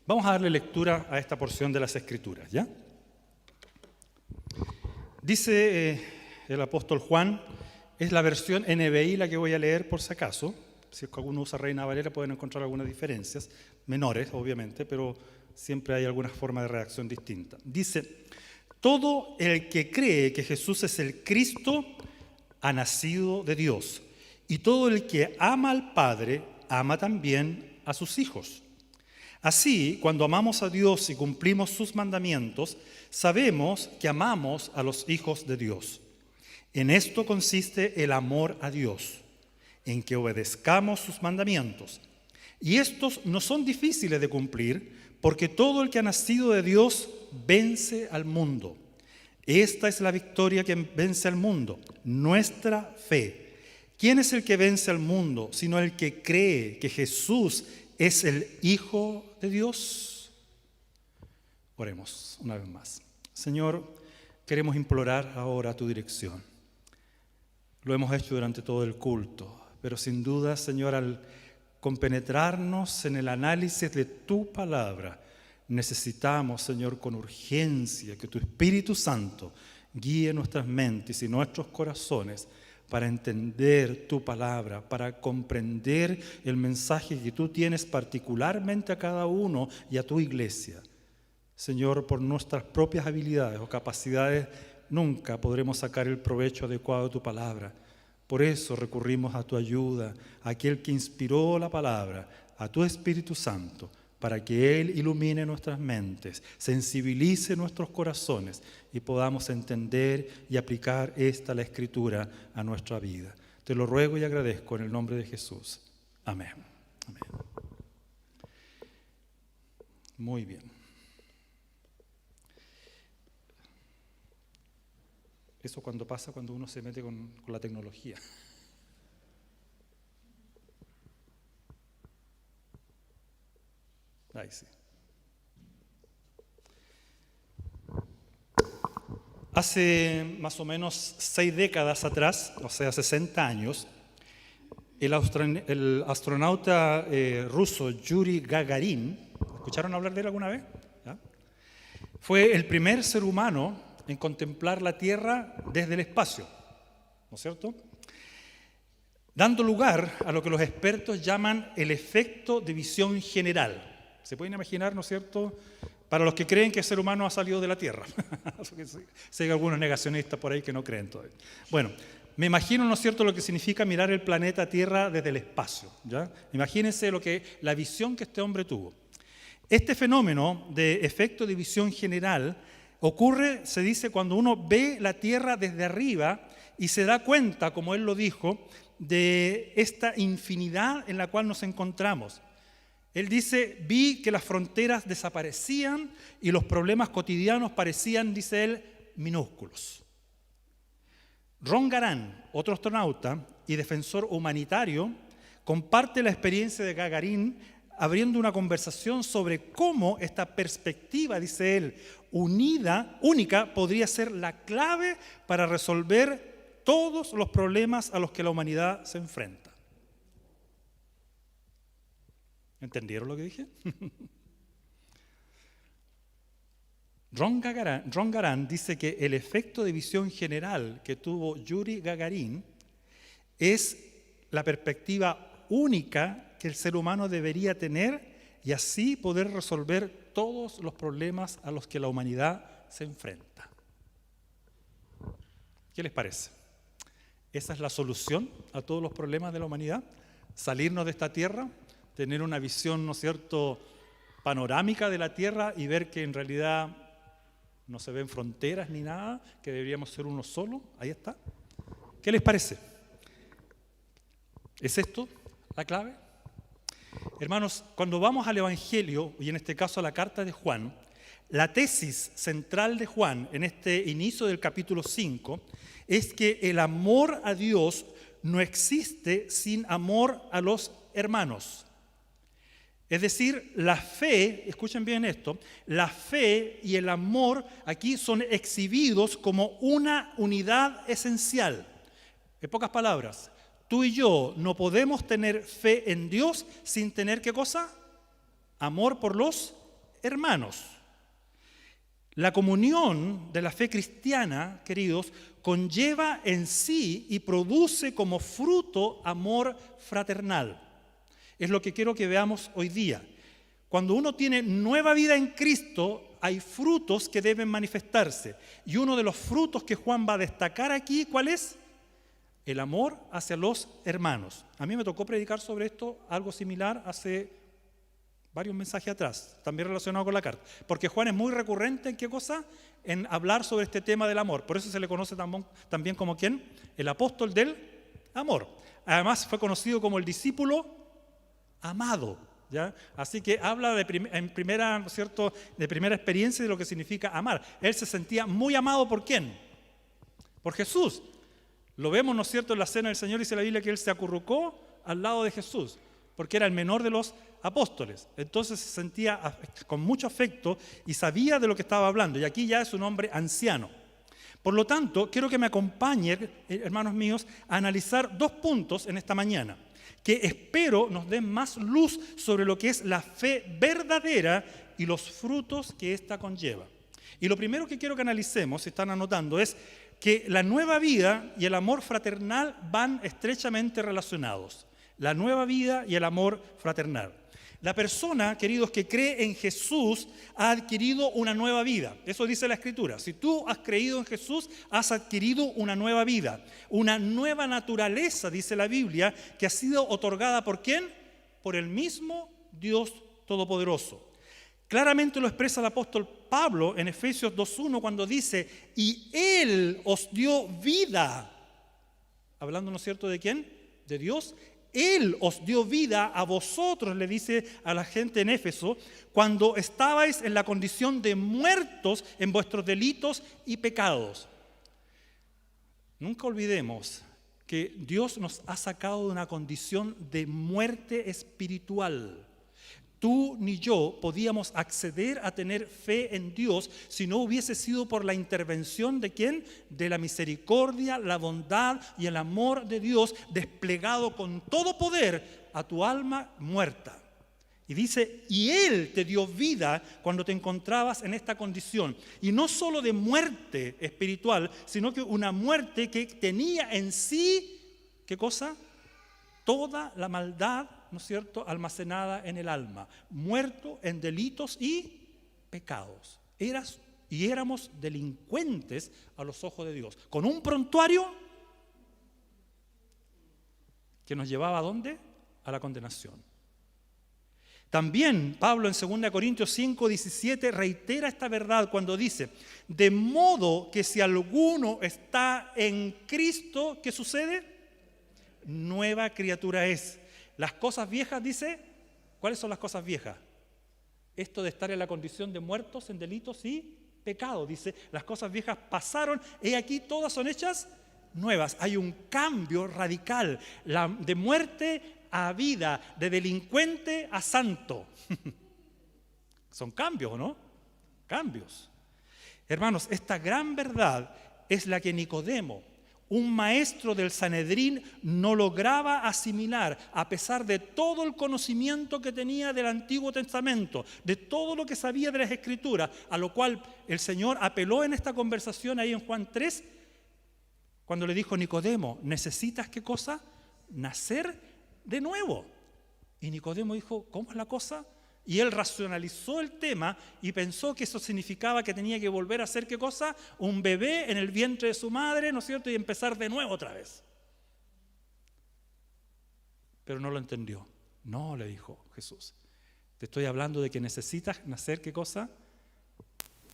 Vamos a darle lectura a esta porción de las Escrituras, ¿ya? Dice el apóstol Juan, es la versión NBI la que voy a leer por si acaso. Si es que alguno usa Reina Valera pueden encontrar algunas diferencias, menores obviamente, pero siempre hay alguna forma de redacción distinta. Dice, todo el que cree que Jesús es el Cristo ha nacido de Dios, y todo el que ama al Padre ama también a sus hijos. Así, cuando amamos a Dios y cumplimos sus mandamientos, sabemos que amamos a los hijos de Dios. En esto consiste el amor a Dios, en que obedezcamos sus mandamientos. Y estos no son difíciles de cumplir, porque todo el que ha nacido de Dios vence al mundo. Esta es la victoria que vence al mundo, nuestra fe. ¿Quién es el que vence al mundo, sino el que cree que Jesús es el Hijo de Dios? Oremos una vez más. Señor, queremos implorar ahora tu dirección. Lo hemos hecho durante todo el culto, pero sin duda, Señor, al compenetrarnos en el análisis de tu palabra, necesitamos, Señor, con urgencia que tu Espíritu Santo guíe nuestras mentes y nuestros corazones para entender tu palabra, para comprender el mensaje que tú tienes particularmente a cada uno y a tu iglesia. Señor, por nuestras propias habilidades o capacidades nunca podremos sacar el provecho adecuado de tu palabra. Por eso recurrimos a tu ayuda, a aquel que inspiró la palabra, a tu Espíritu Santo, para que Él ilumine nuestras mentes, sensibilice nuestros corazones y podamos entender y aplicar la Escritura a nuestra vida. Te lo ruego y agradezco en el nombre de Jesús. Amén. Amén. Muy bien. Eso pasa cuando uno se mete con la tecnología. Ahí sí. Hace más o menos 6 décadas atrás, o sea, 60 años, el astronauta ruso Yuri Gagarin, ¿escucharon hablar de él alguna vez? ¿Ya? Fue el primer ser humano en contemplar la Tierra desde el espacio, ¿no es cierto? Dando lugar a lo que los expertos llaman el efecto de visión general. ¿Se pueden imaginar, no es cierto?, para los que creen que el ser humano ha salido de la Tierra? Sé que hay algunos negacionistas por ahí que no creen todavía. Bueno, me imagino, ¿no es cierto?, lo que significa mirar el planeta Tierra desde el espacio, ¿ya? Imagínense la visión que este hombre tuvo. Este fenómeno de efecto de visión general ocurre, se dice, cuando uno ve la Tierra desde arriba y se da cuenta, como él lo dijo, de esta infinidad en la cual nos encontramos. Él dice, vi que las fronteras desaparecían y los problemas cotidianos parecían, dice él, minúsculos. Ron Garan, otro astronauta y defensor humanitario, comparte la experiencia de Gagarin abriendo una conversación sobre cómo esta perspectiva, dice él, única, podría ser la clave para resolver todos los problemas a los que la humanidad se enfrenta. ¿Entendieron lo que dije? Ron Garan dice que el efecto de visión general que tuvo Yuri Gagarin es la perspectiva única que el ser humano debería tener y así poder resolver todos los problemas a los que la humanidad se enfrenta. ¿Qué les parece? ¿Esa es la solución a todos los problemas de la humanidad? ¿Salirnos de esta tierra? Tener una visión, ¿no es cierto?, panorámica de la Tierra y ver que en realidad no se ven fronteras ni nada, que deberíamos ser uno solo. Ahí está. ¿Qué les parece? ¿Es esto la clave? Hermanos, cuando vamos al Evangelio, y en este caso a la carta de Juan, la tesis central de Juan en este inicio del capítulo 5 es que el amor a Dios no existe sin amor a los hermanos. Es decir, la fe, escuchen bien esto, la fe y el amor aquí son exhibidos como una unidad esencial. En pocas palabras, tú y yo no podemos tener fe en Dios sin tener, ¿qué cosa? Amor por los hermanos. La comunión de la fe cristiana, queridos, conlleva en sí y produce como fruto amor fraternal. Es lo que quiero que veamos hoy día. Cuando uno tiene nueva vida en Cristo, hay frutos que deben manifestarse. Y uno de los frutos que Juan va a destacar aquí, ¿cuál es? El amor hacia los hermanos. A mí me tocó predicar sobre esto, algo similar, hace varios mensajes atrás, también relacionado con la carta. Porque Juan es muy recurrente en qué cosa? En hablar sobre este tema del amor. Por eso se le conoce también como ¿quién? El apóstol del amor. Además fue conocido como el discípulo amado. ¿Ya? Así que habla en primera, ¿no es cierto?, de primera experiencia de lo que significa amar. Él se sentía muy amado ¿por quién? Por Jesús. Lo vemos, ¿no es cierto?, en la cena del Señor, dice la Biblia que él se acurrucó al lado de Jesús, porque era el menor de los apóstoles. Entonces se sentía con mucho afecto y sabía de lo que estaba hablando. Y aquí ya es un hombre anciano. Por lo tanto, quiero que me acompañen, hermanos míos, a analizar 2 puntos en esta mañana, que espero nos den más luz sobre lo que es la fe verdadera y los frutos que ésta conlleva. Y lo primero que quiero que analicemos, si están anotando, es que la nueva vida y el amor fraternal van estrechamente relacionados. La nueva vida y el amor fraternal. La persona, queridos, que cree en Jesús ha adquirido una nueva vida. Eso dice la Escritura. Si tú has creído en Jesús, has adquirido una nueva vida. Una nueva naturaleza, dice la Biblia, que ha sido otorgada ¿por quién? Por el mismo Dios Todopoderoso. Claramente lo expresa el apóstol Pablo en Efesios 2:1 cuando dice, y Él os dio vida. Hablando, ¿no es cierto?, ¿de quién? De Dios. Él os dio vida a vosotros, le dice a la gente en Éfeso, cuando estabais en la condición de muertos en vuestros delitos y pecados. Nunca olvidemos que Dios nos ha sacado de una condición de muerte espiritual. Tú ni yo podíamos acceder a tener fe en Dios si no hubiese sido por la intervención ¿de quién? De la misericordia, la bondad y el amor de Dios desplegado con todo poder a tu alma muerta. Y dice, y Él te dio vida cuando te encontrabas en esta condición. Y no solo de muerte espiritual, sino que una muerte que tenía en sí, ¿qué cosa? Toda la maldad, ¿no es cierto?, almacenada en el alma, muerto en delitos y pecados. Éramos delincuentes a los ojos de Dios, con un prontuario que nos llevaba ¿a dónde? A la condenación. También Pablo en 2 Corintios 5:17 reitera esta verdad cuando dice, de modo que si alguno está en Cristo, ¿qué sucede? Nueva criatura es. Las cosas viejas, dice, ¿cuáles son las cosas viejas? Esto de estar en la condición de muertos en delitos y pecados, dice, las cosas viejas pasaron, he aquí todas son hechas nuevas. Hay un cambio radical, de muerte a vida, de delincuente a santo. Son cambios, ¿no? Cambios. Hermanos, esta gran verdad es la que Nicodemo, un maestro del Sanedrín, no lograba asimilar a pesar de todo el conocimiento que tenía del Antiguo Testamento, de todo lo que sabía de las Escrituras, a lo cual el Señor apeló en esta conversación ahí en Juan 3, cuando le dijo, Nicodemo, ¿necesitas qué cosa? Nacer de nuevo. Y Nicodemo dijo, ¿cómo es la cosa? Y él racionalizó el tema y pensó que eso significaba que tenía que volver a ser ¿qué cosa? Un bebé en el vientre de su madre, ¿no es cierto? Y empezar de nuevo otra vez. Pero no lo entendió. No, le dijo Jesús. Te estoy hablando de que necesitas nacer ¿qué cosa?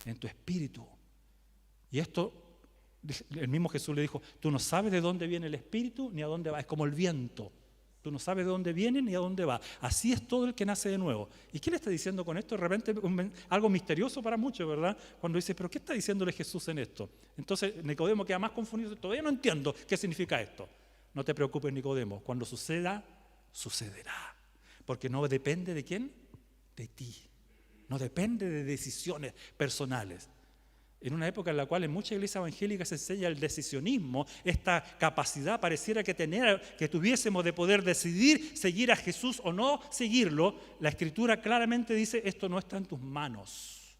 En tu espíritu. Y esto, el mismo Jesús le dijo, tú no sabes de dónde viene el espíritu ni a dónde va. Es como el viento. Tú no sabes de dónde viene ni a dónde va. Así es todo el que nace de nuevo. ¿Y qué le está diciendo con esto? De repente algo misterioso para muchos, ¿verdad? Cuando dice, ¿pero qué está diciéndole Jesús en esto? Entonces Nicodemo queda más confundido. Todavía no entiendo qué significa esto. No te preocupes, Nicodemo. Cuando suceda, sucederá. Porque no depende de quién, de ti. No depende de decisiones personales. En una época en la cual en muchas iglesias evangélicas se enseña el decisionismo, esta capacidad pareciera que tuviésemos de poder decidir seguir a Jesús o no seguirlo, la Escritura claramente dice, esto no está en tus manos.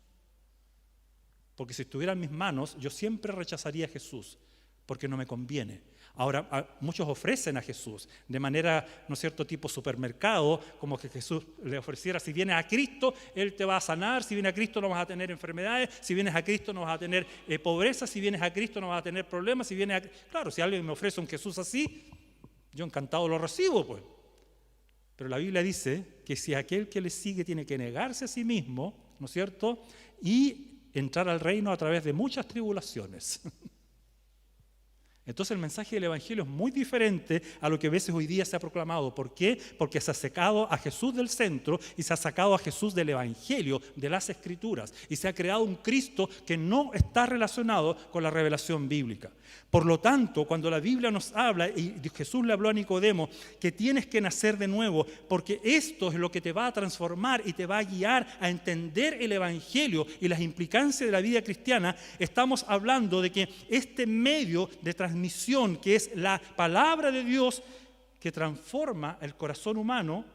Porque si estuviera en mis manos, yo siempre rechazaría a Jesús, porque no me conviene. Ahora, muchos ofrecen a Jesús de manera, ¿no es cierto?, tipo supermercado, como que Jesús le ofreciera, si vienes a Cristo, Él te va a sanar, si vienes a Cristo no vas a tener enfermedades, si vienes a Cristo no vas a tener pobreza, si vienes a Cristo no vas a tener problemas, Claro, si alguien me ofrece un Jesús así, yo encantado lo recibo, pues. Pero la Biblia dice que si aquel que le sigue tiene que negarse a sí mismo, ¿no es cierto?, y entrar al reino a través de muchas tribulaciones. Entonces el mensaje del Evangelio es muy diferente a lo que a veces hoy día se ha proclamado. ¿Por qué? Porque se ha sacado a Jesús del centro y se ha sacado a Jesús del Evangelio, de las Escrituras, y se ha creado un Cristo que no está relacionado con la revelación bíblica. Por lo tanto, cuando la Biblia nos habla, y Jesús le habló a Nicodemo, que tienes que nacer de nuevo, porque esto es lo que te va a transformar y te va a guiar a entender el Evangelio y las implicancias de la vida cristiana, estamos hablando de que este medio de transmisión, que es la palabra de Dios, que transforma el corazón humano,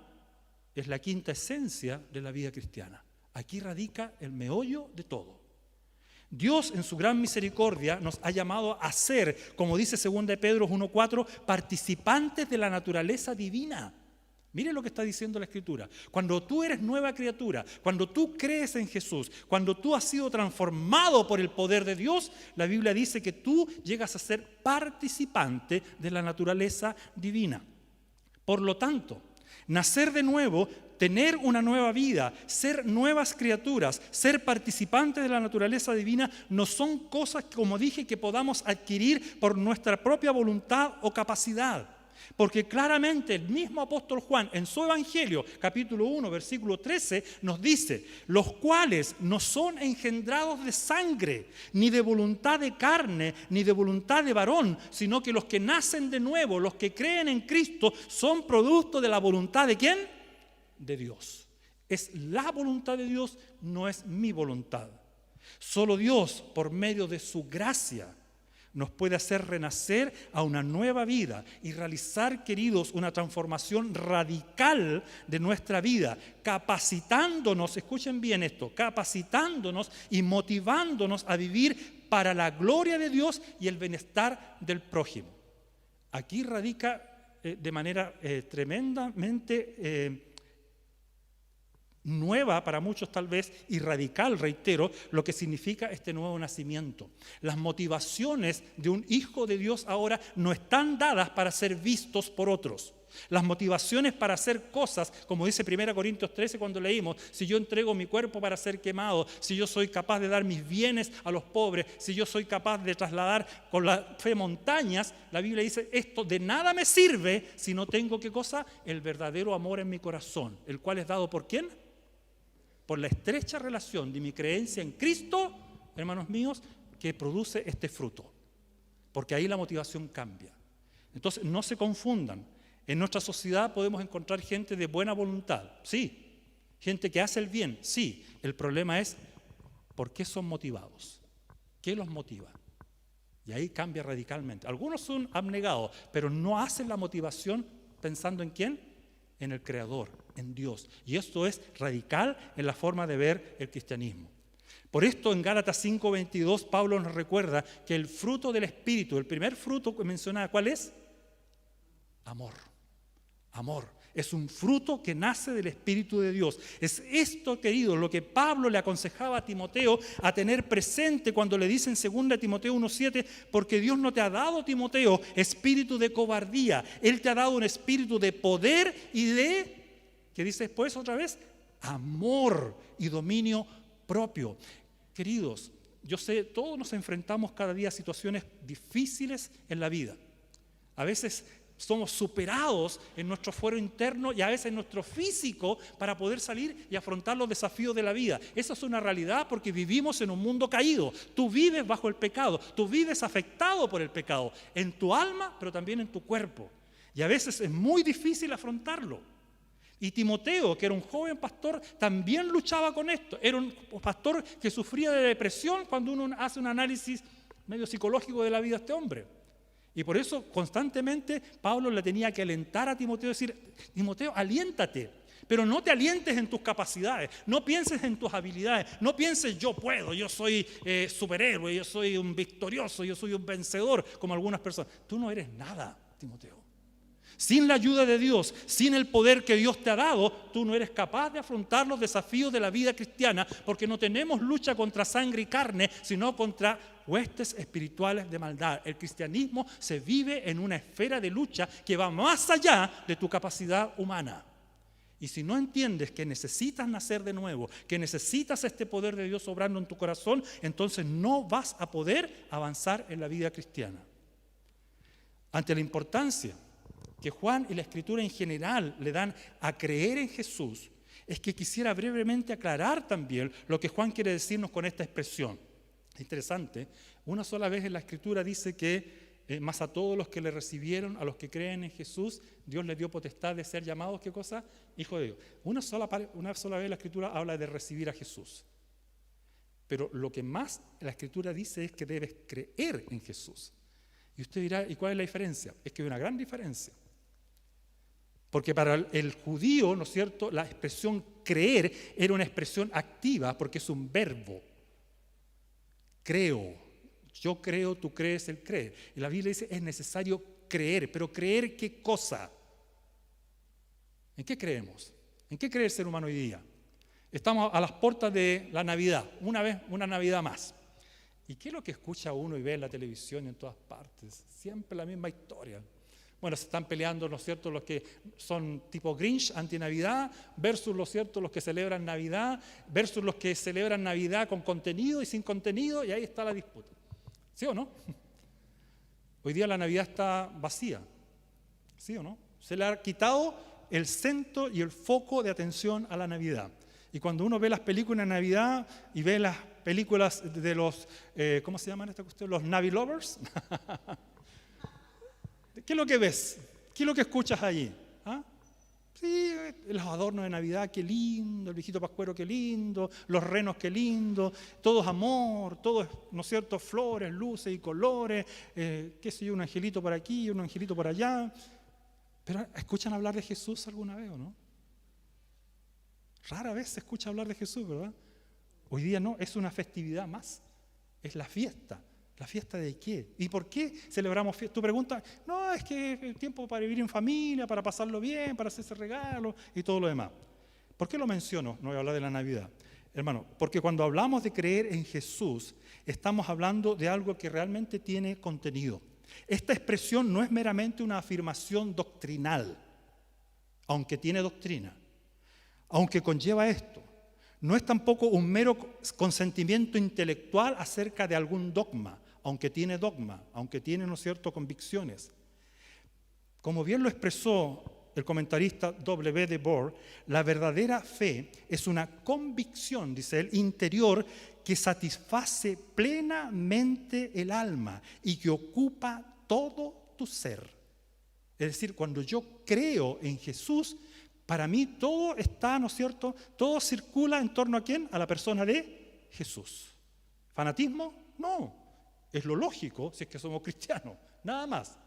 es la quinta esencia de la vida cristiana. Aquí radica el meollo de todo. Dios en su gran misericordia nos ha llamado a ser, como dice 2 Pedro 1:4, participantes de la naturaleza divina. Miren lo que está diciendo la Escritura. Cuando tú eres nueva criatura, cuando tú crees en Jesús, cuando tú has sido transformado por el poder de Dios, la Biblia dice que tú llegas a ser participante de la naturaleza divina. Por lo tanto, nacer de nuevo, tener una nueva vida, ser nuevas criaturas, ser participantes de la naturaleza divina, no son cosas, como dije, que podamos adquirir por nuestra propia voluntad o capacidad. Porque claramente el mismo apóstol Juan en su Evangelio, capítulo 1, versículo 13, nos dice: los cuales no son engendrados de sangre, ni de voluntad de carne, ni de voluntad de varón, sino que los que nacen de nuevo, los que creen en Cristo, son producto de la voluntad ¿de quién? De Dios. Es la voluntad de Dios, no es mi voluntad. Solo Dios, por medio de su gracia, nos puede hacer renacer a una nueva vida y realizar, queridos, una transformación radical de nuestra vida, capacitándonos, escuchen bien esto, capacitándonos y motivándonos a vivir para la gloria de Dios y el bienestar del prójimo. Aquí radica de manera tremendamente nueva para muchos tal vez y radical, reitero, lo que significa este nuevo nacimiento. Las motivaciones de un hijo de Dios ahora no están dadas para ser vistos por otros. Las motivaciones para hacer cosas, como dice 1 Corintios 13 cuando leímos, si yo entrego mi cuerpo para ser quemado, si yo soy capaz de dar mis bienes a los pobres, si yo soy capaz de trasladar con la fe montañas, la Biblia dice, esto de nada me sirve si no tengo, ¿qué cosa? El verdadero amor en mi corazón, el cual es dado ¿por quién? Por la estrecha relación de mi creencia en Cristo, hermanos míos, que produce este fruto. Porque ahí la motivación cambia. Entonces, no se confundan. En nuestra sociedad podemos encontrar gente de buena voluntad, sí. Gente que hace el bien, sí. El problema es, ¿por qué son motivados? ¿Qué los motiva? Y ahí cambia radicalmente. Algunos son abnegados, pero no hacen la motivación pensando ¿en quién? En el Creador, en Dios. Y esto es radical en la forma de ver el cristianismo. Por esto en Gálatas 5:22 Pablo nos recuerda que el fruto del Espíritu, el primer fruto que mencionaba, ¿cuál es? Amor. Amor. Es un fruto que nace del Espíritu de Dios. Es esto, querido, lo que Pablo le aconsejaba a Timoteo a tener presente cuando le dice en 2 Timoteo 1:7, porque Dios no te ha dado, Timoteo, espíritu de cobardía. Él te ha dado un espíritu de poder y de, ¿qué dice después otra vez? Amor y dominio propio. Queridos, yo sé, todos nos enfrentamos cada día a situaciones difíciles en la vida. A veces somos superados en nuestro fuero interno y a veces en nuestro físico para poder salir y afrontar los desafíos de la vida. Esa es una realidad porque vivimos en un mundo caído. Tú vives bajo el pecado, tú vives afectado por el pecado, en tu alma, pero también en tu cuerpo. Y a veces es muy difícil afrontarlo. Y Timoteo, que era un joven pastor, también luchaba con esto. Era un pastor que sufría de depresión cuando uno hace un análisis medio psicológico de la vida de este hombre. Y por eso constantemente Pablo le tenía que alentar a Timoteo, decir: Timoteo, aliéntate, pero no te alientes en tus capacidades, no pienses en tus habilidades, no pienses yo puedo, yo soy superhéroe, yo soy un victorioso, yo soy un vencedor, como algunas personas. Tú no eres nada, Timoteo. Sin la ayuda de Dios, sin el poder que Dios te ha dado, tú no eres capaz de afrontar los desafíos de la vida cristiana, porque no tenemos lucha contra sangre y carne, sino contra huestes espirituales de maldad. El cristianismo se vive en una esfera de lucha que va más allá de tu capacidad humana. Y si no entiendes que necesitas nacer de nuevo, que necesitas este poder de Dios obrando en tu corazón, entonces no vas a poder avanzar en la vida cristiana. Ante la importancia que Juan y la Escritura en general le dan a creer en Jesús, es que quisiera brevemente aclarar también lo que Juan quiere decirnos con esta expresión. Es interesante, una sola vez en la Escritura dice que más a todos los que le recibieron, a los que creen en Jesús, Dios les dio potestad de ser llamados, ¿qué cosa? Hijo de Dios. Una sola vez la Escritura habla de recibir a Jesús. Pero lo que más la Escritura dice es que debes creer en Jesús. Y usted dirá, ¿y cuál es la diferencia? Es que hay una gran diferencia. Porque para el judío, ¿no es cierto?, la expresión creer era una expresión activa porque es un verbo. Creo. Yo creo, tú crees, él cree. Y la Biblia dice, es necesario creer. ¿Pero creer qué cosa? ¿En qué creemos? ¿En qué cree el ser humano hoy día? Estamos a las puertas de la Navidad, una Navidad más. ¿Y qué es lo que escucha uno y ve en la televisión y en todas partes? Siempre la misma historia. Bueno, se están peleando, ¿no es cierto?, los que son tipo Grinch, anti-Navidad, versus, ¿no es cierto?, los que celebran Navidad, versus los que celebran Navidad con contenido y sin contenido, y ahí está la disputa. ¿Sí o no? Hoy día la Navidad está vacía. ¿Sí o no? Se le ha quitado el centro y el foco de atención a la Navidad. Y cuando uno ve las películas de Navidad y ve las películas de los, ¿cómo se llaman esta cuestión? Los Navi Lovers. ¿Qué es lo que ves? ¿Qué es lo que escuchas allí? ¿Ah? Sí, los adornos de Navidad, qué lindo, el viejito pascuero, qué lindo, los renos, qué lindo, todo es amor, todo es, ¿no es cierto?, flores, luces y colores, qué sé yo, un angelito por aquí, un angelito por allá. Pero ¿escuchan hablar de Jesús alguna vez o no? Rara vez se escucha hablar de Jesús, ¿verdad? Hoy día no, es una festividad más, es la fiesta. ¿La fiesta de qué? ¿Y por qué celebramos fiesta? Tú preguntas, no, es que es el tiempo para vivir en familia, para pasarlo bien, para hacerse regalos y todo lo demás. ¿Por qué lo menciono? No voy a hablar de la Navidad. Hermano, porque cuando hablamos de creer en Jesús, estamos hablando de algo que realmente tiene contenido. Esta expresión no es meramente una afirmación doctrinal, aunque tiene doctrina, aunque conlleva esto. No es tampoco un mero consentimiento intelectual acerca de algún dogma, aunque tiene dogma, aunque tiene, ¿no es cierto?, convicciones. Como bien lo expresó el comentarista W. de Boer, la verdadera fe es una convicción, dice él, interior que satisface plenamente el alma y que ocupa todo tu ser. Es decir, cuando yo creo en Jesús, para mí todo está, ¿no es cierto?, todo circula en torno a ¿quién? A la persona de Jesús. ¿Fanatismo? No. Es lo lógico si es que somos cristianos, nada más.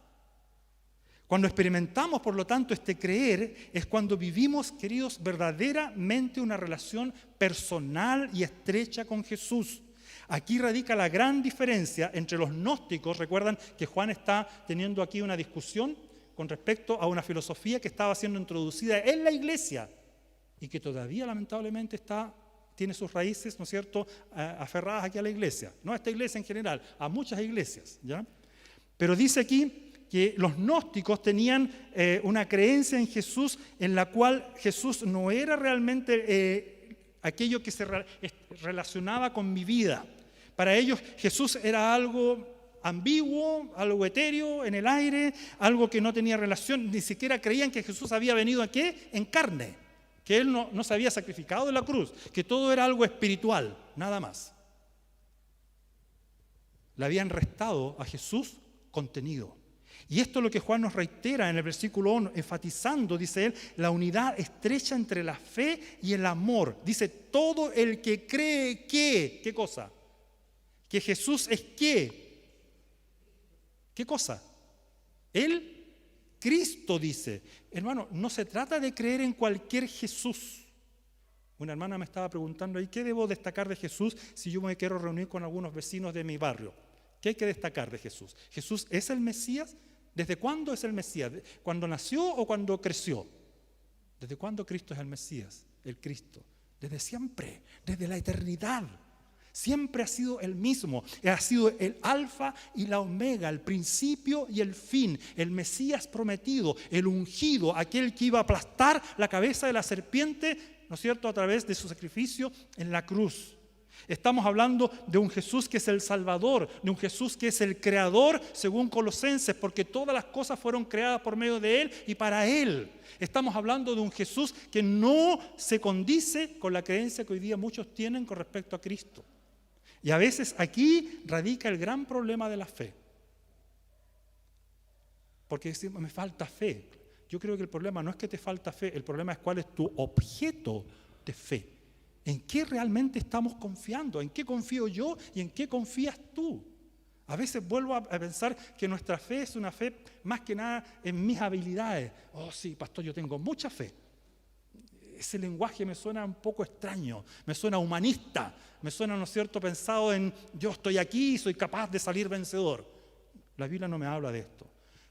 Cuando experimentamos, por lo tanto, este creer, es cuando vivimos, queridos, verdaderamente una relación personal y estrecha con Jesús. Aquí radica la gran diferencia entre los gnósticos. Recuerdan que Juan está teniendo aquí una discusión con respecto a una filosofía que estaba siendo introducida en la iglesia y que todavía lamentablemente tiene sus raíces, ¿no es cierto?, aferradas aquí a la iglesia, no a esta iglesia en general, a muchas iglesias, ¿ya? Pero dice aquí que los gnósticos tenían una creencia en Jesús en la cual Jesús no era realmente aquello que se relacionaba con mi vida. Para ellos Jesús era algo ambiguo, algo etéreo, en el aire, algo que no tenía relación, ni siquiera creían que Jesús había venido aquí en carne, que Él no se había sacrificado en la cruz, que todo era algo espiritual, nada más. Le habían restado a Jesús contenido. Y esto es lo que Juan nos reitera en el versículo 1, enfatizando, dice él, la unidad estrecha entre la fe y el amor. Dice, todo el que cree que, ¿qué cosa? Que Jesús es ¿qué? ¿Qué cosa? El Cristo, dice. Hermano, no se trata de creer en cualquier Jesús. Una hermana me estaba preguntando ahí, ¿qué debo destacar de Jesús si yo me quiero reunir con algunos vecinos de mi barrio? ¿Qué hay que destacar de Jesús? ¿Jesús es el Mesías? ¿Desde cuándo es el Mesías? ¿Cuándo nació o cuando creció? ¿Desde cuándo Cristo es el Mesías, el Cristo? Desde siempre, desde la eternidad. Siempre ha sido el mismo. Ha sido el alfa y la omega, el principio y el fin. El Mesías prometido, el ungido, aquel que iba a aplastar la cabeza de la serpiente, ¿no es cierto?, a través de su sacrificio en la cruz. Estamos hablando de un Jesús que es el Salvador, de un Jesús que es el Creador, según Colosenses, porque todas las cosas fueron creadas por medio de Él y para Él. Estamos hablando de un Jesús que no se condice con la creencia que hoy día muchos tienen con respecto a Cristo. Y a veces aquí radica el gran problema de la fe. Porque decimos, me falta fe. Yo creo que el problema no es que te falta fe, el problema es cuál es tu objeto de fe. ¿En qué realmente estamos confiando? ¿En qué confío yo y en qué confías tú? A veces vuelvo a pensar que nuestra fe es una fe más que nada en mis habilidades. Oh sí, pastor, yo tengo mucha fe. Ese lenguaje me suena un poco extraño, me suena humanista, me suena, ¿no es cierto?, pensado en yo estoy aquí y soy capaz de salir vencedor. La Biblia no me habla de esto.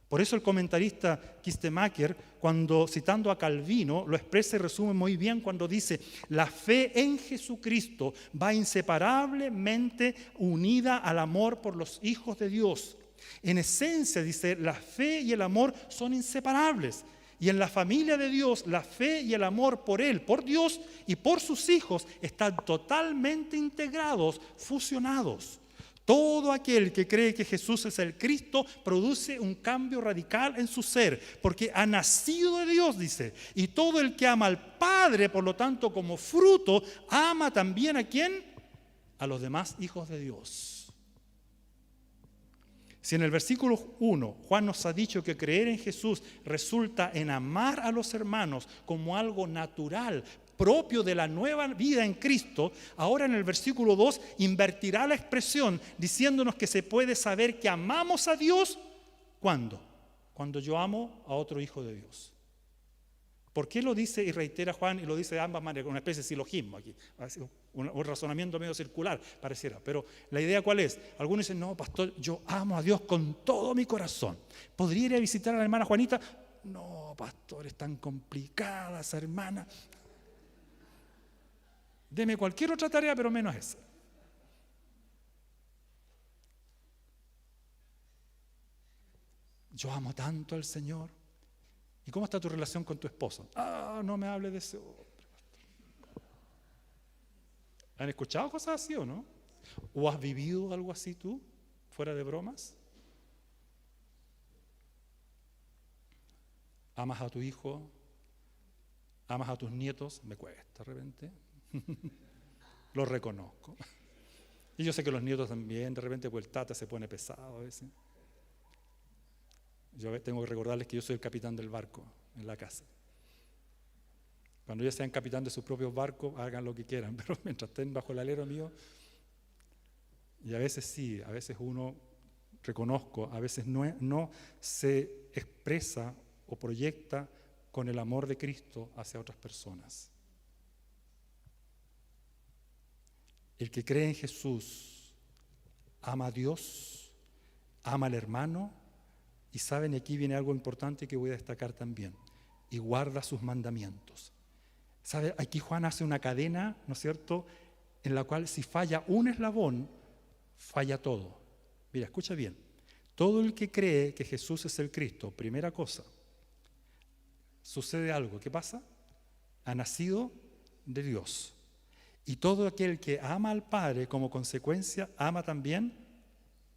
Por eso el comentarista Kistemaker, cuando citando a Calvino, lo expresa y resume muy bien cuando dice: la fe en Jesucristo va inseparablemente unida al amor por los hijos de Dios. En esencia, dice, la fe y el amor son inseparables. Y en la familia de Dios, la fe y el amor por Él, por Dios y por sus hijos están totalmente integrados, fusionados. Todo aquel que cree que Jesús es el Cristo produce un cambio radical en su ser, porque ha nacido de Dios, dice. Y todo el que ama al Padre, por lo tanto, como fruto, ama también ¿a quién? A los demás hijos de Dios. Si en el versículo 1 Juan nos ha dicho que creer en Jesús resulta en amar a los hermanos como algo natural, propio de la nueva vida en Cristo, ahora en el versículo 2 invertirá la expresión diciéndonos que se puede saber que amamos a Dios. ¿Cuándo? Cuando yo amo a otro hijo de Dios. ¿Por qué lo dice y reitera Juan y lo dice de ambas maneras? Una especie de silogismo aquí, un razonamiento medio circular pareciera, pero la idea ¿cuál es? Algunos dicen, no, pastor, yo amo a Dios con todo mi corazón. ¿Podría ir a visitar a la hermana Juanita? No, pastor, es tan complicada esa hermana. Deme cualquier otra tarea, pero menos esa. Yo amo tanto al Señor. ¿Y cómo está tu relación con tu esposo? No me hable de ese hombre. ¿Han escuchado cosas así o no? ¿O has vivido algo así tú, fuera de bromas? ¿Amas a tu hijo? ¿Amas a tus nietos? Me cuesta de repente. Lo reconozco. Y yo sé que los nietos también, de repente, pues el tata se pone pesado a veces. Yo tengo que recordarles que yo soy el capitán del barco en la casa. Cuando ellos sean capitán de sus propios barcos, hagan lo que quieran, pero mientras estén bajo el alero mío, y a veces sí, a veces uno, reconozco, a veces no se expresa o proyecta con el amor de Cristo hacia otras personas. El que cree en Jesús ama a Dios, ama al hermano, y saben, aquí viene algo importante que voy a destacar también, y guarda sus mandamientos. ¿Sabe? Aquí Juan hace una cadena, ¿no es cierto?, en la cual si falla un eslabón, falla todo. Mira, escucha bien. Todo el que cree que Jesús es el Cristo, primera cosa, sucede algo. ¿Qué pasa? Ha nacido de Dios. Y todo aquel que ama al Padre, como consecuencia, ama también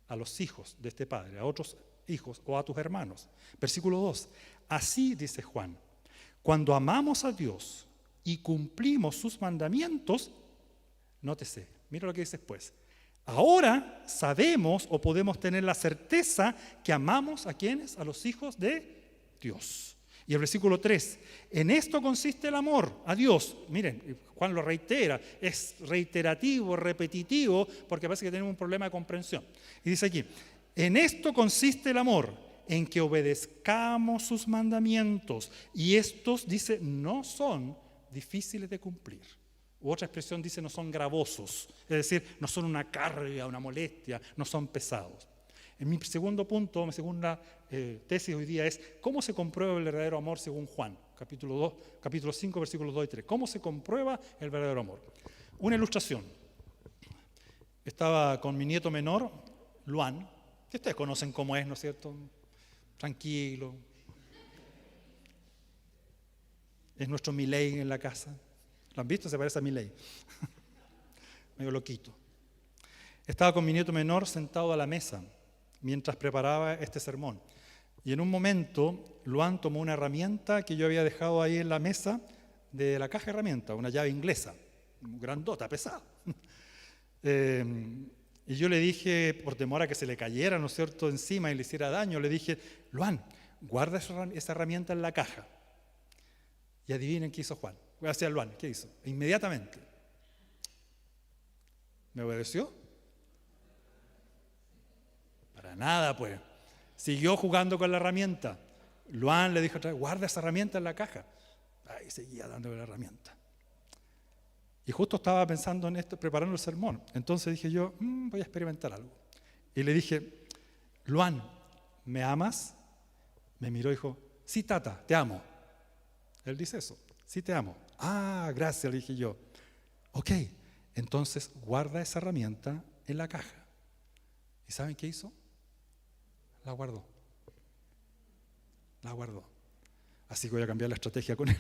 a los hijos de este Padre, a otros hijos o a tus hermanos. Versículo 2. Así dice Juan, cuando amamos a Dios y cumplimos sus mandamientos, nótese, mira lo que dice después, Ahora sabemos o podemos tener la certeza que amamos a quienes, a los hijos de Dios. Y el versículo 3, en esto consiste el amor a Dios. Miren, Juan lo reitera, es reiterativo, repetitivo, porque parece que tenemos un problema de comprensión. Y dice aquí, en esto consiste el amor, en que obedezcamos sus mandamientos. Y estos, dice, no son difíciles de cumplir. U otra expresión dice, no son gravosos, es decir, no son una carga, una molestia, no son pesados. En mi segundo punto, mi segunda tesis hoy día es ¿cómo se comprueba el verdadero amor según Juan? Capítulo 5, versículos 2 y 3. ¿Cómo se comprueba el verdadero amor? Una ilustración. Estaba con mi nieto menor, Luan, que ustedes conocen cómo es, ¿no es cierto? Tranquilo. Es nuestro Milei en la casa. ¿Lo han visto? Se parece a Milei. Medio loquito. Estaba con mi nieto menor sentado a la mesa mientras preparaba este sermón. Y en un momento, Luan tomó una herramienta que yo había dejado ahí en la mesa de la caja de herramientas, una llave inglesa, grandota, pesada. Y yo le dije, por temor a que se le cayera, ¿no es cierto?, encima y le hiciera daño, le dije, Luan, guarda esa herramienta en la caja. Y adivinen qué hizo Juan. Gracias, Luan, ¿qué hizo? Inmediatamente. ¿Me obedeció? Para nada, pues. Siguió jugando con la herramienta. Luan le dijo otra vez, guarda esa herramienta en la caja. Ahí seguía dándole la herramienta. Y justo estaba pensando en esto, preparando el sermón. Entonces dije yo, voy a experimentar algo. Y le dije, Luan, ¿me amas? Me miró y dijo, sí, tata, te amo. Él dice eso, sí te amo. Ah, gracias, le dije yo. Ok, entonces guarda esa herramienta en la caja. ¿Y saben qué hizo? La guardó. La guardó. Así que voy a cambiar la estrategia con él.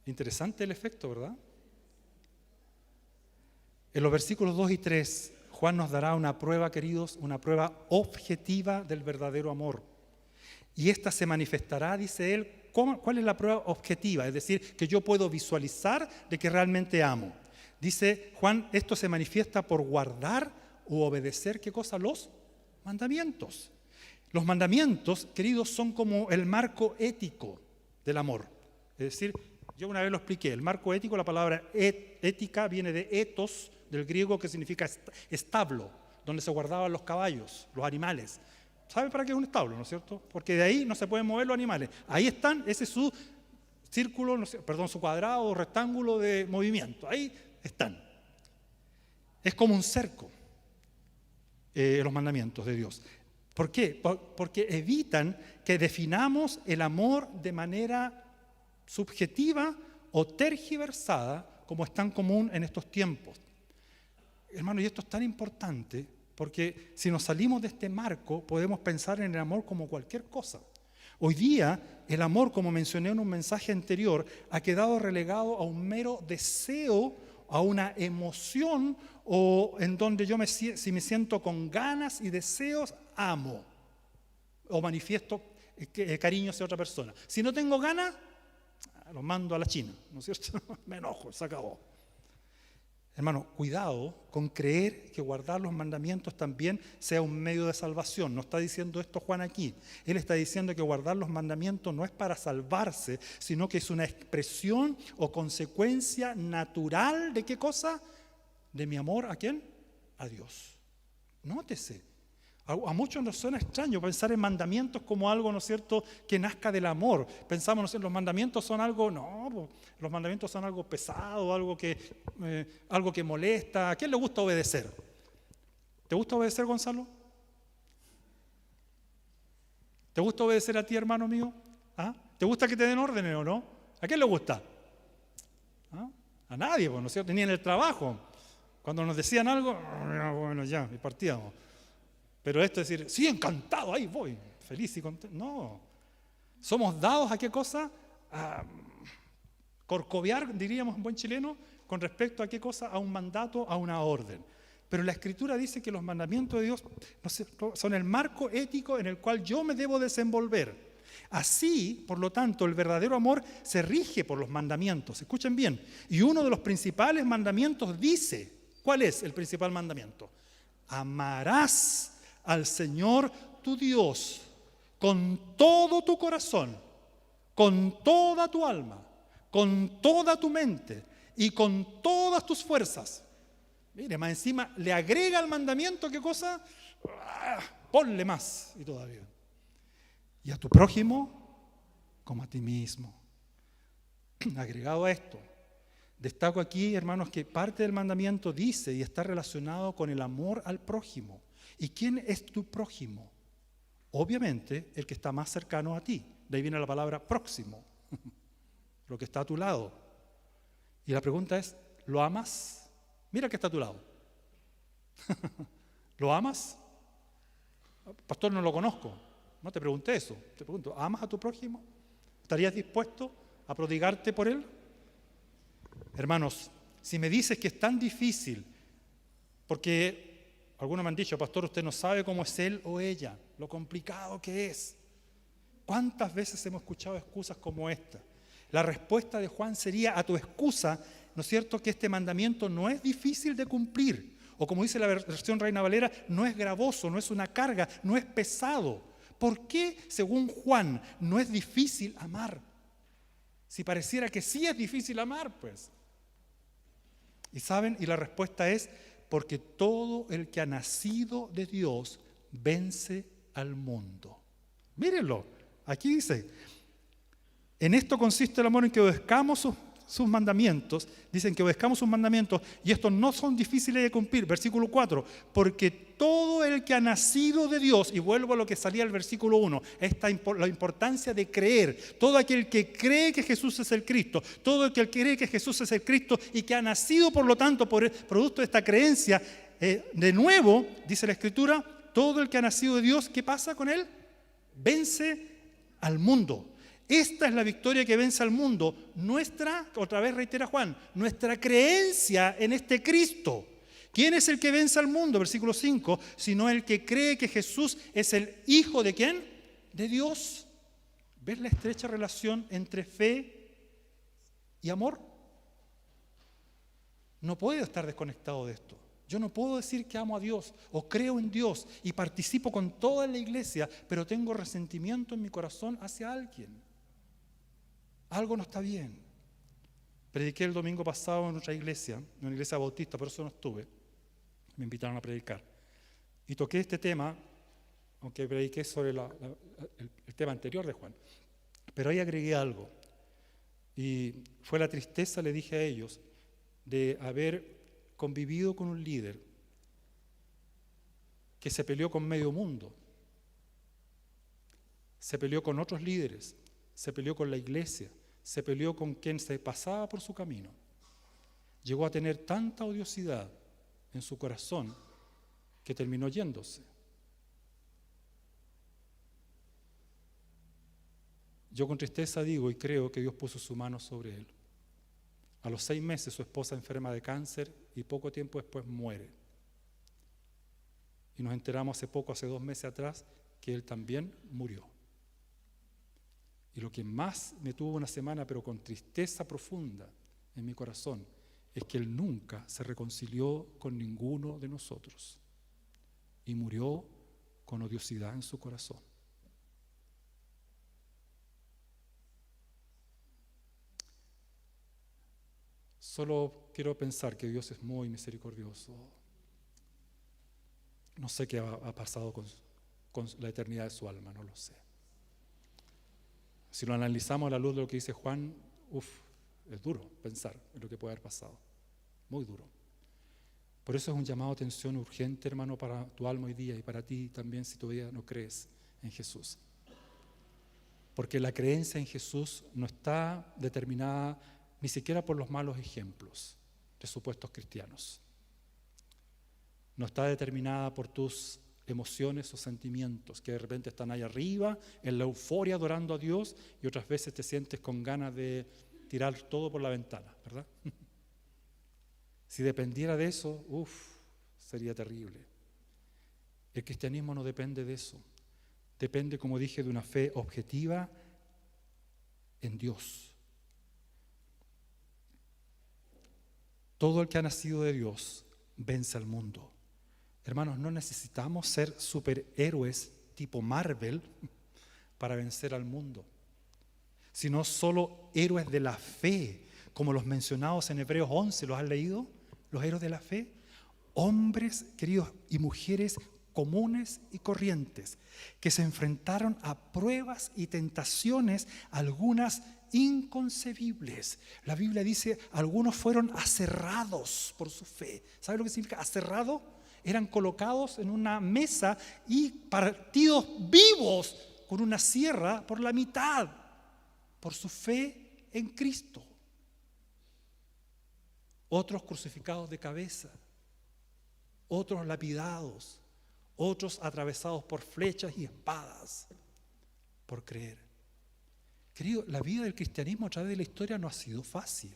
Interesante el efecto, ¿verdad? En los versículos 2 y 3, Juan nos dará una prueba, queridos, una prueba objetiva del verdadero amor. Y esta se manifestará, dice él, ¿cuál es la prueba objetiva? Es decir, que yo puedo visualizar de que realmente amo. Dice Juan, esto se manifiesta por guardar o obedecer, ¿qué cosa? Los mandamientos. Los mandamientos, queridos, son como el marco ético del amor. Es decir, yo una vez lo expliqué, el marco ético, la palabra ética viene de ethos, del griego, que significa establo, donde se guardaban los caballos, los animales. ¿Sabe para qué es un establo, no es cierto? Porque de ahí no se pueden mover los animales. Ahí están, ese es su círculo, su cuadrado o rectángulo de movimiento. Ahí están. Es como un cerco, los mandamientos de Dios. ¿Por qué? Porque evitan que definamos el amor de manera subjetiva o tergiversada, como es tan común en estos tiempos. Hermano, y esto es tan importante, porque si nos salimos de este marco, podemos pensar en el amor como cualquier cosa. Hoy día, el amor, como mencioné en un mensaje anterior, ha quedado relegado a un mero deseo, a una emoción, o en donde yo si me siento con ganas y deseos, amo, o manifiesto cariño hacia otra persona. Si no tengo ganas, los mando a la China, ¿no es cierto? Me enojo, se acabó. Hermano, cuidado con creer que guardar los mandamientos también sea un medio de salvación. No está diciendo esto Juan aquí. Él está diciendo que guardar los mandamientos no es para salvarse, sino que es una expresión o consecuencia natural ¿de qué cosa? De mi amor, ¿a quién? A Dios. Nótese. A muchos nos suena extraño pensar en mandamientos como algo, ¿no es cierto?, que nazca del amor. Pensamos, no sé, los mandamientos son algo, no, los mandamientos son algo pesado, algo que molesta. ¿A quién le gusta obedecer? ¿Te gusta obedecer, Gonzalo? ¿Te gusta obedecer a ti, hermano mío? ¿Ah? ¿Te gusta que te den órdenes o no? ¿A quién le gusta? ¿Ah? A nadie, ¿no es cierto? Ni en el trabajo. Cuando nos decían algo, bueno, ya, y partíamos. Pero esto es decir, sí, encantado, ahí voy, feliz y contento. No, somos dados a qué cosa, a corcovear, diríamos en buen chileno, con respecto a qué cosa, a un mandato, a una orden. Pero la Escritura dice que los mandamientos de Dios son el marco ético en el cual yo me debo desenvolver. Así, por lo tanto, el verdadero amor se rige por los mandamientos. Escuchen bien. Y uno de los principales mandamientos dice, ¿cuál es el principal mandamiento? Amarás al Señor tu Dios con todo tu corazón, con toda tu alma, con toda tu mente y con todas tus fuerzas. Mire, más encima le agrega al mandamiento, ¿qué cosa? Ponle más y todavía. Y a tu prójimo como a ti mismo. Agregado a esto, destaco aquí, hermanos, que parte del mandamiento dice y está relacionado con el amor al prójimo. ¿Y quién es tu prójimo? Obviamente, el que está más cercano a ti. De ahí viene la palabra próximo, lo que está a tu lado. Y la pregunta es, ¿lo amas? Mira que está a tu lado. ¿Lo amas? Pastor, no lo conozco. No te pregunté eso. Te pregunto, ¿amas a tu prójimo? ¿Estarías dispuesto a prodigarte por él? Hermanos, si me dices que es tan difícil, porque algunos me han dicho, pastor, usted no sabe cómo es él o ella, lo complicado que es. ¿Cuántas veces hemos escuchado excusas como esta? La respuesta de Juan sería a tu excusa, ¿no es cierto?, que este mandamiento no es difícil de cumplir. O como dice la versión Reina Valera, no es gravoso, no es una carga, no es pesado. ¿Por qué, según Juan, no es difícil amar? Si pareciera que sí es difícil amar, pues. ¿Y saben? Y la respuesta es, porque todo el que ha nacido de Dios vence al mundo. Mírenlo, aquí dice, en esto consiste el amor, en que obedezcamos sus mandamientos. Dicen que obedezcamos sus mandamientos y estos no son difíciles de cumplir. Versículo 4, porque todo el que ha nacido de Dios, y vuelvo a lo que salía el versículo 1, la importancia de creer, todo aquel que cree que Jesús es el Cristo, todo el que cree que Jesús es el Cristo y que ha nacido por lo tanto por el producto de esta creencia, de nuevo, dice la Escritura, todo el que ha nacido de Dios, ¿qué pasa con él? Vence al mundo. Esta es la victoria que vence al mundo. Nuestra, otra vez reitera Juan, nuestra creencia en este Cristo. ¿Quién es el que vence al mundo? Versículo 5, sino el que cree que Jesús es el Hijo ¿de quién? De Dios. ¿Ves la estrecha relación entre fe y amor? No puedo estar desconectado de esto. Yo no puedo decir que amo a Dios o creo en Dios y participo con toda la iglesia, pero tengo resentimiento en mi corazón hacia alguien. Algo no está bien. Prediqué el domingo pasado en otra iglesia, en una iglesia bautista, por eso no estuve. Me invitaron a predicar. Y toqué este tema, aunque prediqué sobre el tema anterior de Juan. Pero ahí agregué algo. Y fue la tristeza, le dije a ellos, de haber convivido con un líder que se peleó con medio mundo. Se peleó con otros líderes. Se peleó con la iglesia. Se peleó con quien se pasaba por su camino. Llegó a tener tanta odiosidad en su corazón que terminó yéndose. Yo con tristeza digo y creo que Dios puso su mano sobre él. A los 6 meses su esposa enferma de cáncer y poco tiempo después muere. Y nos enteramos hace 2 meses atrás, que él también murió. Y lo que más me tuvo una semana, pero con tristeza profunda en mi corazón, es que él nunca se reconcilió con ninguno de nosotros. Y murió con odiosidad en su corazón. Solo quiero pensar que Dios es muy misericordioso. No sé qué ha pasado con la eternidad de su alma, no lo sé. Si lo analizamos a la luz de lo que dice Juan, es duro pensar en lo que puede haber pasado. Muy duro. Por eso es un llamado a atención urgente, hermano, para tu alma hoy día y para ti también si todavía no crees en Jesús. Porque la creencia en Jesús no está determinada ni siquiera por los malos ejemplos de supuestos cristianos. No está determinada por tus emociones o sentimientos que de repente están ahí arriba, en la euforia adorando a Dios, y otras veces te sientes con ganas de tirar todo por la ventana, ¿verdad? Si dependiera de eso, sería terrible. El cristianismo no depende de eso. depende, como dije, de una fe objetiva en Dios. Todo el que ha nacido de Dios vence al mundo. Hermanos, no necesitamos ser superhéroes tipo Marvel para vencer al mundo, sino solo héroes de la fe, como los mencionados en Hebreos 11. ¿Los has leído? Los héroes de la fe. Hombres, queridos, y mujeres comunes y corrientes, que se enfrentaron a pruebas y tentaciones, algunas inconcebibles. La Biblia dice, algunos fueron aserrados por su fe. ¿Sabe lo que significa aserrado? Eran colocados en una mesa y partidos vivos con una sierra por la mitad, por su fe en Cristo. Otros crucificados de cabeza, otros lapidados, otros atravesados por flechas y espadas por creer. Querido, la vida del cristianismo a través de la historia no ha sido fácil.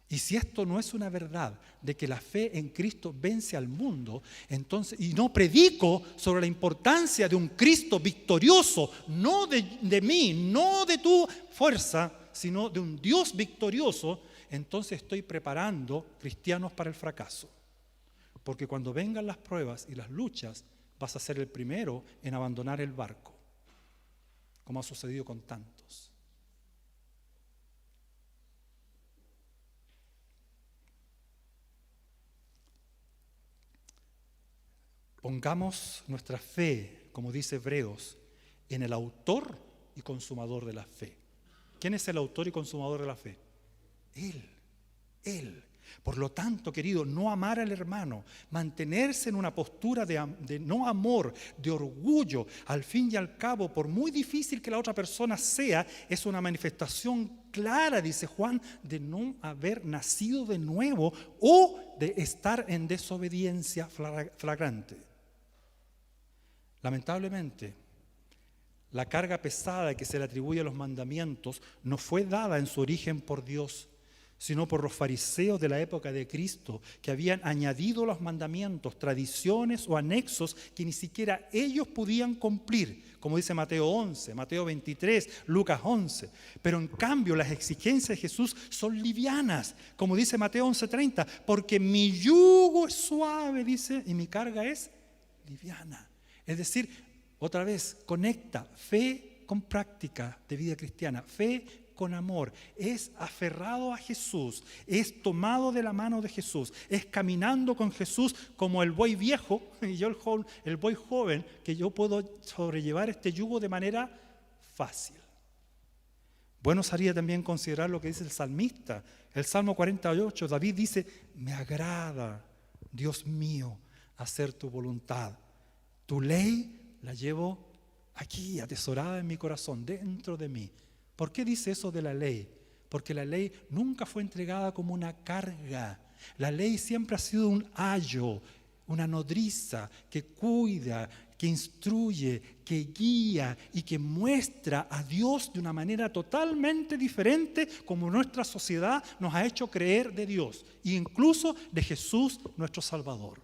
Y si esto no es una verdad de que la fe en Cristo vence al mundo, entonces, y no predico sobre la importancia de un Cristo victorioso, no de mí, no de tu fuerza, sino de un Dios victorioso, entonces estoy preparando cristianos para el fracaso. Porque cuando vengan las pruebas y las luchas, vas a ser el primero en abandonar el barco, como ha sucedido con tantos. Pongamos nuestra fe, como dice Hebreos, en el autor y consumador de la fe. ¿Quién es el autor y consumador de la fe? Él. Por lo tanto, querido, no amar al hermano, mantenerse en una postura de no amor, de orgullo, al fin y al cabo, por muy difícil que la otra persona sea, es una manifestación clara, dice Juan, de no haber nacido de nuevo o de estar en desobediencia flagrante. Lamentablemente, la carga pesada que se le atribuye a los mandamientos no fue dada en su origen por Dios, sino por los fariseos de la época de Cristo, que habían añadido los mandamientos, tradiciones o anexos que ni siquiera ellos podían cumplir, como dice Mateo 11, Mateo 23, Lucas 11. Pero en cambio las exigencias de Jesús son livianas, como dice Mateo 11:30, porque mi yugo es suave, dice, y mi carga es liviana. Es decir, otra vez, conecta fe con práctica de vida cristiana, fe con amor, es aferrado a Jesús, es tomado de la mano de Jesús, es caminando con Jesús como el buey viejo y yo el buey joven, que yo puedo sobrellevar este yugo de manera fácil. Bueno sería también considerar lo que dice el salmista. El Salmo 48, David dice, me agrada, Dios mío, hacer tu voluntad. Tu ley la llevo aquí, atesorada en mi corazón, dentro de mí. ¿Por qué dice eso de la ley? Porque la ley nunca fue entregada como una carga. La ley siempre ha sido un ayo, una nodriza que cuida, que instruye, que guía y que muestra a Dios de una manera totalmente diferente como nuestra sociedad nos ha hecho creer de Dios e incluso de Jesús nuestro Salvador.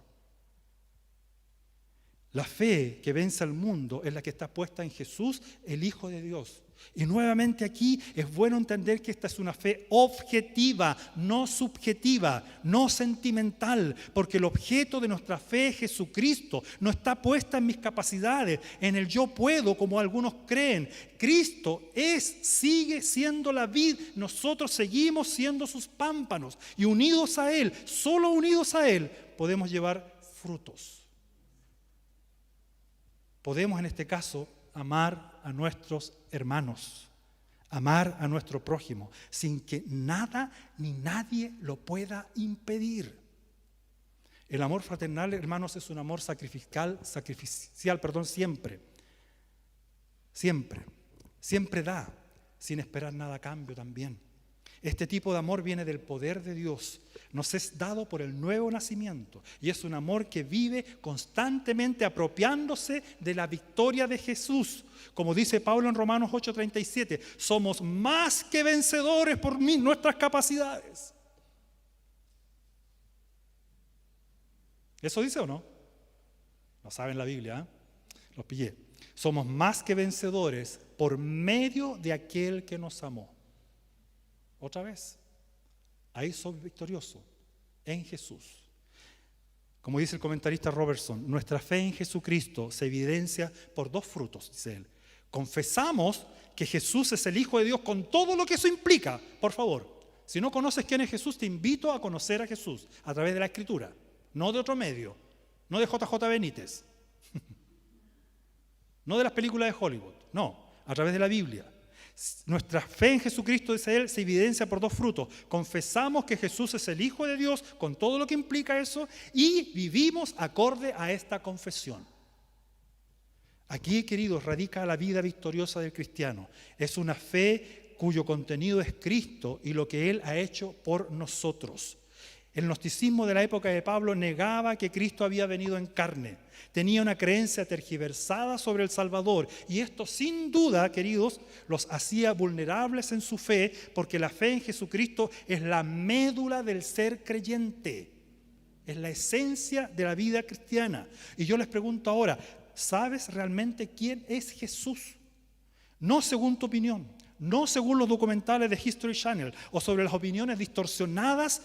La fe que vence al mundo es la que está puesta en Jesús, el Hijo de Dios. Y nuevamente aquí es bueno entender que esta es una fe objetiva, no subjetiva, no sentimental, porque el objeto de nuestra fe es Jesucristo, no está puesta en mis capacidades, en el yo puedo, como algunos creen. Cristo sigue siendo la vid, nosotros seguimos siendo sus pámpanos y unidos a Él, solo unidos a Él, podemos llevar frutos. Podemos en este caso amar a nuestros hermanos, amar a nuestro prójimo, sin que nada ni nadie lo pueda impedir. El amor fraternal, hermanos, es un amor sacrificial, siempre da, sin esperar nada a cambio también. Este tipo de amor viene del poder de Dios, nos es dado por el nuevo nacimiento y es un amor que vive constantemente apropiándose de la victoria de Jesús. Como dice Pablo en Romanos 8:37, somos más que vencedores por nuestras capacidades. ¿Eso dice o no? No saben la Biblia, ¿eh? Los pillé. somos más que vencedores por medio de aquel que nos amó. Otra vez, ahí soy victorioso, en Jesús. Como dice el comentarista Robertson, nuestra fe en Jesucristo se evidencia por 2 frutos, dice él. Confesamos que Jesús es el Hijo de Dios con todo lo que eso implica. Por favor, si no conoces quién es Jesús, te invito a conocer a Jesús a través de la Escritura, no de otro medio, no de JJ Benítez, no de las películas de Hollywood, no, a través de la Biblia. Nuestra fe en Jesucristo, dice él, se evidencia por 2 frutos. Confesamos que Jesús es el Hijo de Dios con todo lo que implica eso y vivimos acorde a esta confesión. Aquí, queridos, radica la vida victoriosa del cristiano. Es una fe cuyo contenido es Cristo y lo que Él ha hecho por nosotros. El gnosticismo de la época de Pablo negaba que Cristo había venido en carne. Tenía una creencia tergiversada sobre el Salvador y esto sin duda, queridos, los hacía vulnerables en su fe, porque la fe en Jesucristo es la médula del ser creyente, es la esencia de la vida cristiana. Y yo les pregunto ahora, ¿sabes realmente quién es Jesús? No según tu opinión, no según los documentales de History Channel o sobre las opiniones distorsionadas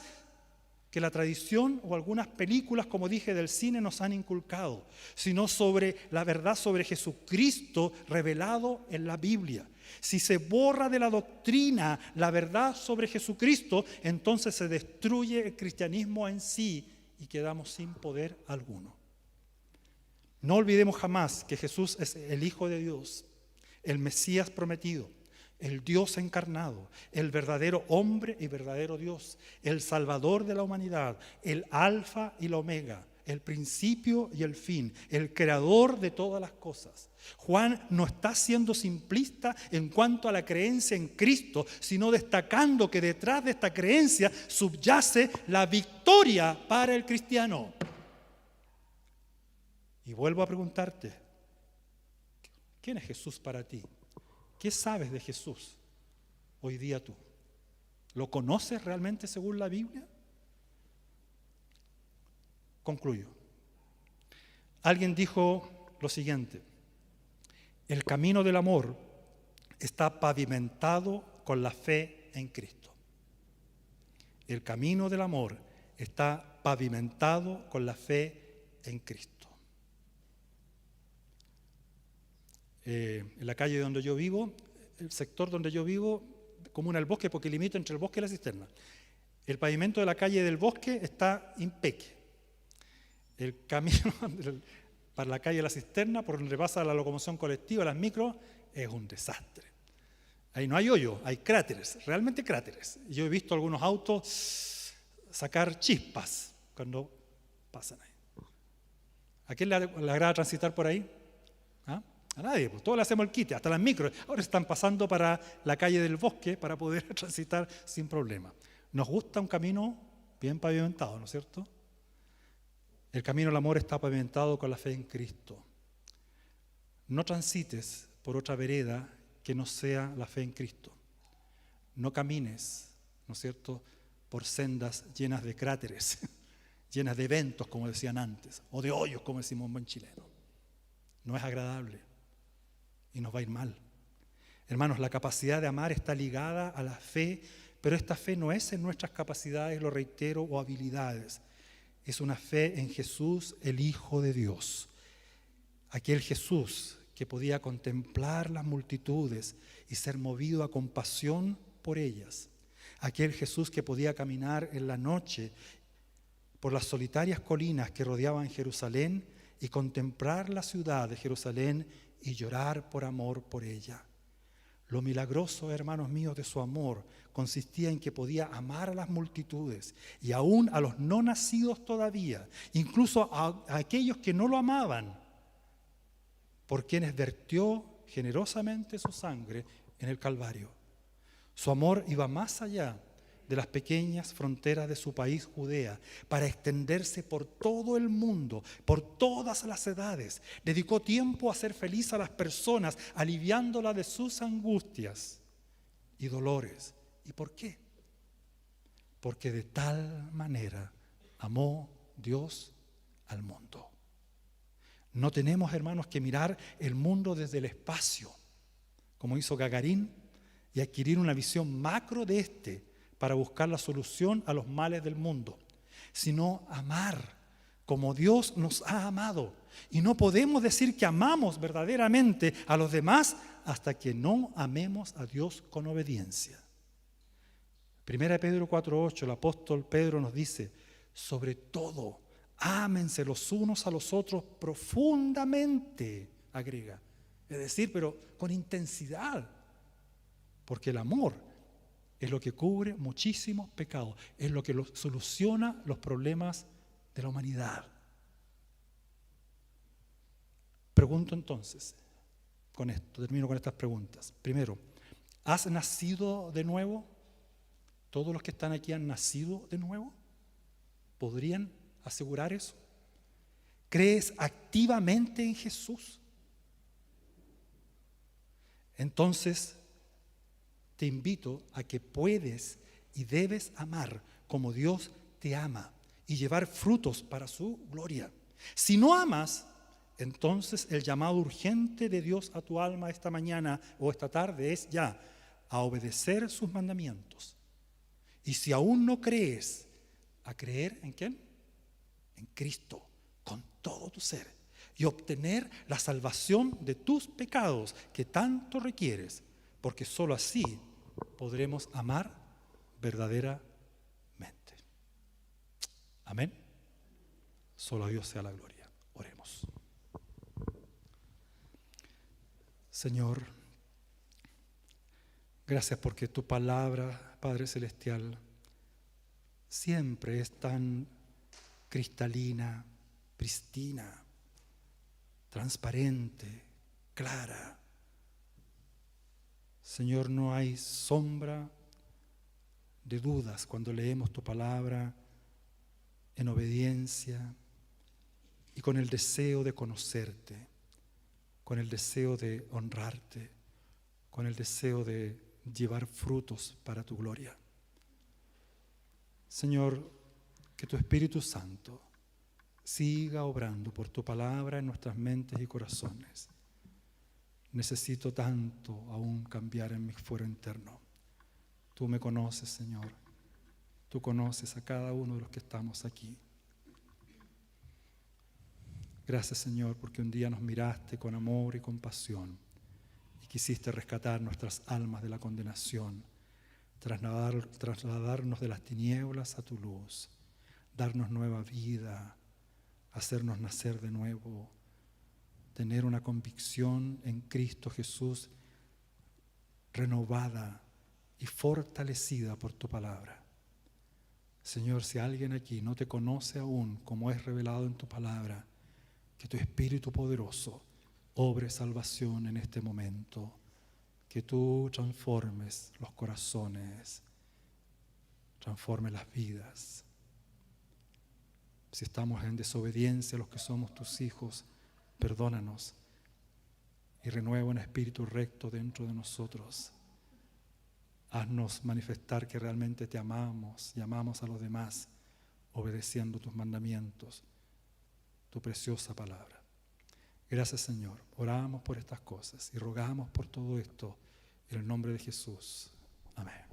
que la tradición o algunas películas, como dije, del cine nos han inculcado, sino sobre la verdad sobre Jesucristo revelado en la Biblia. Si se borra de la doctrina la verdad sobre Jesucristo, entonces se destruye el cristianismo en sí y quedamos sin poder alguno. No olvidemos jamás que Jesús es el Hijo de Dios, el Mesías prometido, el Dios encarnado, el verdadero hombre y verdadero Dios, el Salvador de la humanidad, el Alfa y la Omega, el principio y el fin, el creador de todas las cosas. Juan no está siendo simplista en cuanto a la creencia en Cristo, sino destacando que detrás de esta creencia subyace la victoria para el cristiano. Y vuelvo a preguntarte, ¿quién es Jesús para ti? ¿Qué sabes de Jesús hoy día tú? ¿Lo conoces realmente según la Biblia? Concluyo. Alguien dijo lo siguiente: el camino del amor está pavimentado con la fe en Cristo. El camino del amor está pavimentado con la fe en Cristo. En la calle donde yo vivo, el sector donde yo vivo, comuna El Bosque, porque limita entre el bosque y la cisterna. El pavimento de la calle del Bosque está impecable. El camino para la calle de la cisterna, por donde pasa la locomoción colectiva, las micros, es un desastre. Ahí no hay hoyo, hay cráteres, realmente cráteres. Yo he visto algunos autos sacar chispas cuando pasan ahí. ¿A quién le agrada transitar por ahí? ¿Ah? A nadie, pues todos le hacemos el quite, hasta las micros. Ahora están pasando para la calle del Bosque para poder transitar sin problema. Nos gusta un camino bien pavimentado, ¿no es cierto? El camino del amor está pavimentado con la fe en Cristo. No transites por otra vereda que no sea la fe en Cristo. No camines, ¿no es cierto?, por sendas llenas de cráteres, llenas de eventos, como decían antes, o de hoyos, como decimos en buen chileno. No es agradable y nos va a ir mal. Hermanos, la capacidad de amar está ligada a la fe, pero esta fe no es en nuestras capacidades, lo reitero, o habilidades. Es una fe en Jesús, el Hijo de Dios. Aquel Jesús que podía contemplar las multitudes y ser movido a compasión por ellas. Aquel Jesús que podía caminar en la noche por las solitarias colinas que rodeaban Jerusalén y contemplar la ciudad de Jerusalén y llorar por amor por ella. Lo milagroso, hermanos míos, de su amor consistía en que podía amar a las multitudes y aún a los no nacidos todavía, incluso a aquellos que no lo amaban, por quienes vertió generosamente su sangre en el Calvario. Su amor iba más allá de las pequeñas fronteras de su país, Judea, para extenderse por todo el mundo, por todas las edades. Dedicó tiempo a hacer feliz a las personas, aliviándolas de sus angustias y dolores. ¿Y por qué? Porque de tal manera amó Dios al mundo. No tenemos, hermanos, que mirar el mundo desde el espacio, como hizo Gagarin, y adquirir una visión macro de este para buscar la solución a los males del mundo, sino amar como Dios nos ha amado. Y no podemos decir que amamos verdaderamente a los demás hasta que no amemos a Dios con obediencia. 1 Pedro 4:8, el apóstol Pedro nos dice: sobre todo, ámense los unos a los otros profundamente, agrega. Es decir, pero con intensidad, porque el amor es lo que cubre muchísimos pecados, es lo que soluciona los problemas de la humanidad. Pregunto entonces, con esto, termino con estas preguntas. Primero, ¿has nacido de nuevo? ¿Todos los que están aquí han nacido de nuevo? ¿Podrían asegurar eso? ¿Crees activamente en Jesús? Entonces, te invito a que puedes y debes amar como Dios te ama y llevar frutos para su gloria. Si no amas, entonces el llamado urgente de Dios a tu alma esta mañana o esta tarde es ya a obedecer sus mandamientos. Y si aún no crees, a creer ¿en quién? En Cristo, con todo tu ser, y obtener la salvación de tus pecados que tanto requieres, porque sólo así podremos amar verdaderamente. Amén. Solo a Dios sea la gloria. Oremos. Señor, gracias porque tu palabra, Padre Celestial, siempre es tan cristalina, pristina, transparente, clara. Señor, no hay sombra de dudas cuando leemos tu palabra en obediencia y con el deseo de conocerte, con el deseo de honrarte, con el deseo de llevar frutos para tu gloria. Señor, que tu Espíritu Santo siga obrando por tu palabra en nuestras mentes y corazones. Necesito tanto aún cambiar en mi fuero interno. Tú me conoces, Señor. Tú conoces a cada uno de los que estamos aquí. Gracias, Señor, porque un día nos miraste con amor y compasión y quisiste rescatar nuestras almas de la condenación, trasladarnos de las tinieblas a tu luz, darnos nueva vida, hacernos nacer de nuevo, tener una convicción en Cristo Jesús renovada y fortalecida por tu palabra. Señor, si alguien aquí no te conoce aún como es revelado en tu palabra, que tu Espíritu poderoso obre salvación en este momento, que tú transformes los corazones, transformes las vidas. Si estamos en desobediencia los que somos tus hijos, perdónanos y renueva un espíritu recto dentro de nosotros. Haznos manifestar que realmente te amamos y amamos a los demás, obedeciendo tus mandamientos, tu preciosa palabra. Gracias, Señor. Oramos por estas cosas y rogamos por todo esto en el nombre de Jesús. Amén.